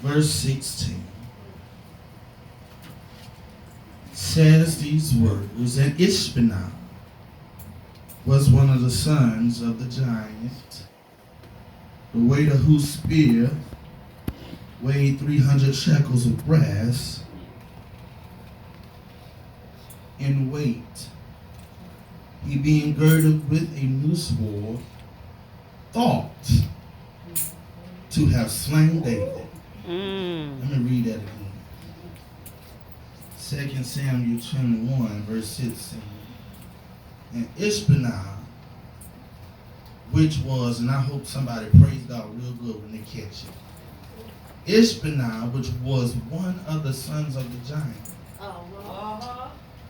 verse 16, says these words, and Ishmael was one of the sons of the giant, the weight of whose spear weighed 300 shekels of brass in weight. He being girded with a new sword, thought to have slain David. Let me read that again. 2 Samuel 21, verse 16. And Ishmael, which was, and I hope somebody praise God real good when they catch it. Ishmael, which was one of the sons of the giant,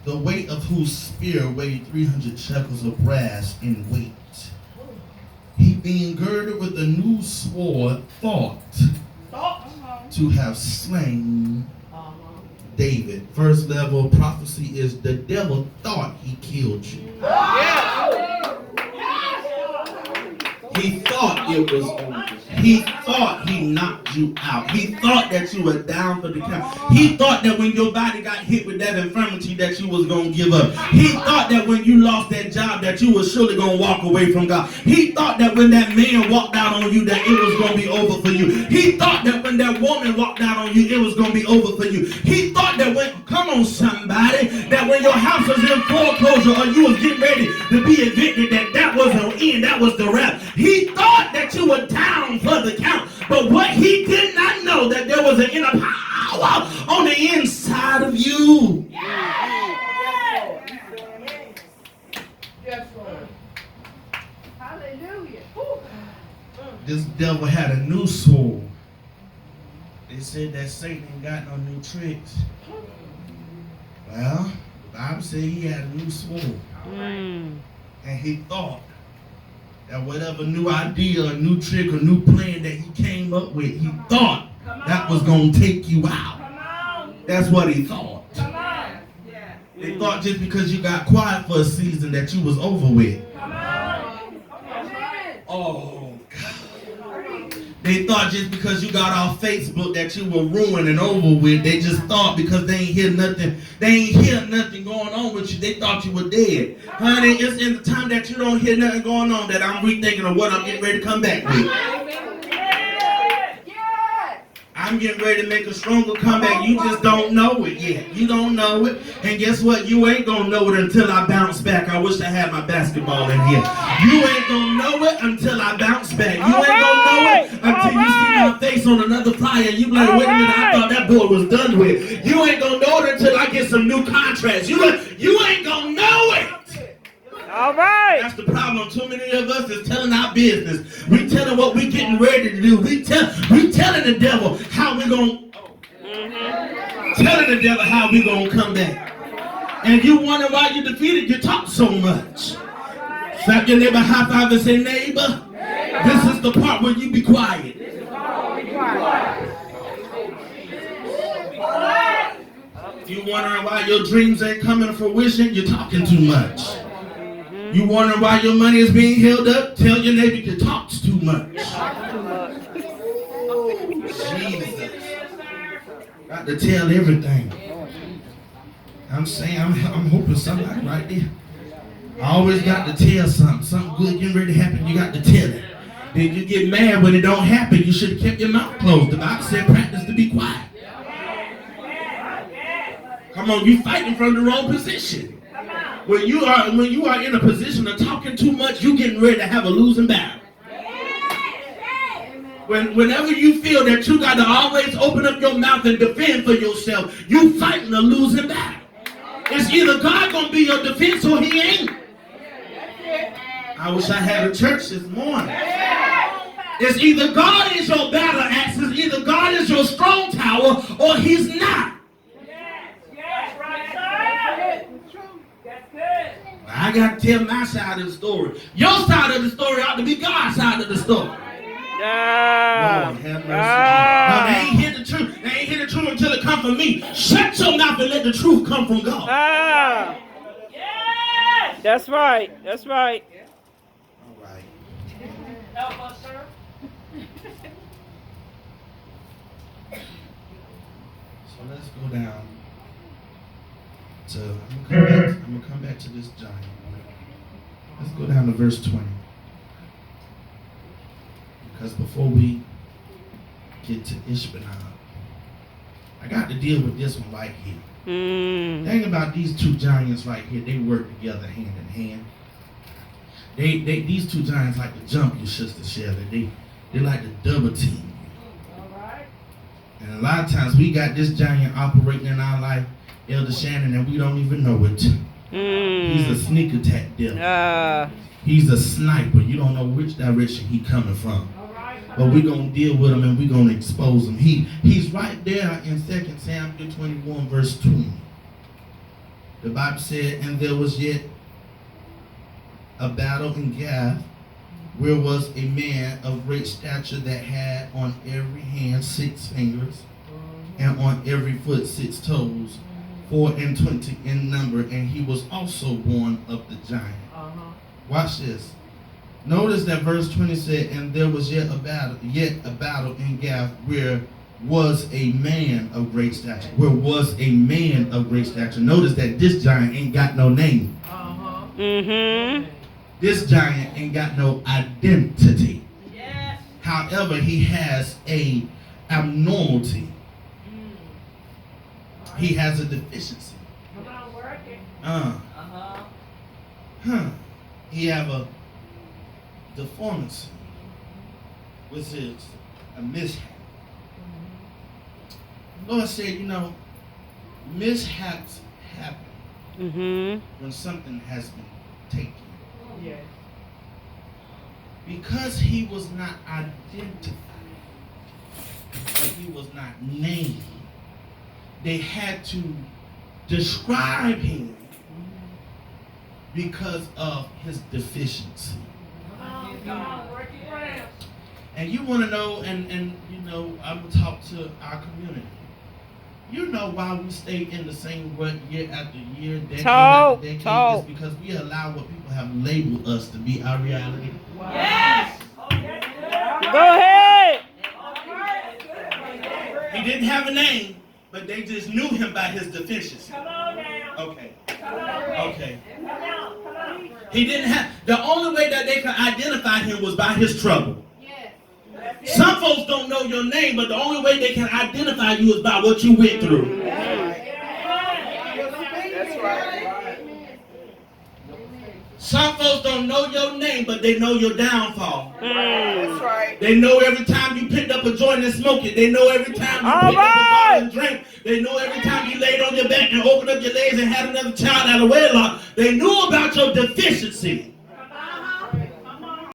the weight of whose spear weighed 300 shekels of brass in weight. He being girded with a new sword, thought to have slain David. First level of prophecy is the devil thought he killed you. He thought it was over. He thought he knocked you out. He thought that you were down for the count. He thought that when your body got hit with that infirmity that you was going to give up. He thought that when you lost that job that you was surely going to walk away from God. He thought that when that man walked out on you that it was going to be over for you. He thought that when that woman walked out on you it was going to be over for you. He thought that when, come on somebody, that when your house was in foreclosure or you was getting ready to be evicted that was the end, that was the wrap. He thought that you were down for the count, but what he did not know that there was an inner power on the inside of you. Hallelujah. This devil had a new sword. They said that Satan ain't got no new tricks. Well, the Bible said he had a new sword. And he thought that whatever new idea, or new trick, or new plan that he came up with, he thought that was going to take you out. That's what he thought. They thought just because you got quiet for a season that you was over with. Oh, God. They thought just because you got off Facebook that you were ruined and over with. They just thought because they ain't hear nothing going on with you, they thought you were dead. Honey, it's in the time that you don't hear nothing going on that I'm rethinking of what I'm getting ready to come back with. I'm getting ready to make a stronger comeback. You just don't know it yet. You don't know it. And guess what? You ain't going to know it until I bounce back. I wish I had my basketball in here. You ain't going to know it until I bounce back. You ain't going to know it until you see my face on another flyer. And you be like, wait a minute, I thought that boy was done with. You ain't going to know it until I get some new contracts. You ain't going to know it. All right. That's the problem. Too many of us is telling our business. We telling what we getting ready to do. We telling the devil how we going telling the devil how we going to come back. And you wonder why you defeated. You talk so much. Slap your neighbor high five and say, neighbor, this is the part where you be quiet. You wondering why your dreams ain't coming to fruition. You're talking too much. You wondering why your money is being held up? Tell your neighbor you talks too much. Jesus. Got to tell everything. I'm saying, I'm hoping somebody right there. I always got to tell something good getting ready to happen, you got to tell it. Then you get mad when it don't happen, you should have kept your mouth closed. The Bible said practice to be quiet. Come on, you fighting from the wrong position. When you are in a position of talking too much, you getting ready to have a losing battle. Whenever you feel that you got to always open up your mouth and defend for yourself, you fighting a losing battle. It's either God gonna be your defense or he ain't. I wish I had a church this morning. It's either God is your battle axe, it's either God is your strong tower, or he's not. I got to tell my side of the story. Your side of the story ought to be God's side of the story. Lord have mercy. Now, they ain't hear the truth. They ain't hear the truth until it come from me. Shut your mouth and let the truth come from God. Yes. That's right. That's right. All right. Help us, sir. go down to, I'm gonna come back to this giant. Let's go down to verse 20. Because before we get to Ishmael, I got to deal with this one right here. The thing about these two giants right here, they work together hand in hand. These two giants like to jump you, Sister Shelley. They like to double team you. And a lot of times we got this giant operating in our life, Elder Shannon, and we don't even know it. He's a sneak attack devil. He's a sniper. You don't know which direction he's coming from. But we're going to deal with him and we're going to expose him. He's right there in 2 Samuel 21 verse 20. The Bible said, and there was yet a battle in Gath, where was a man of great stature that had on every hand 6 fingers, and on every foot 6 toes, 24 in number, and he was also born of the giant. Watch this. Notice that verse 20 said, and there was yet a battle in Gath, where was a man of great stature. Where was a man of great stature. Notice that this giant ain't got no name. This giant ain't got no identity. Yes. However, he has a abnormality. He has a deficiency. He have a deformity, which is a mishap. Lord said, you know, mishaps happen when something has been taken. Yes. Because he was not identified, he was not named, they had to describe him because of his deficiency. And you want to know, and you know, I'm going to talk to our community. You know why we stay in the same rut year after year, decade after decade, is because we allow what people have labeled us to be our reality. Yes! Go ahead! He didn't have a name, but they just knew him by his deficiency. Come on now. Okay. Come on. Okay. Come on. He didn't have, the only way that they could identify him was by his trouble. Some folks don't know your name, but the only way they can identify you is by what you went through. That's right. Some folks don't know your name, but they know your downfall. That's right. They know every time you picked up a joint and smoked it. They know every time you picked up a bottle and drank. They know every time you laid on your back and opened up your legs and had another child out of wedlock. They knew about your deficiency.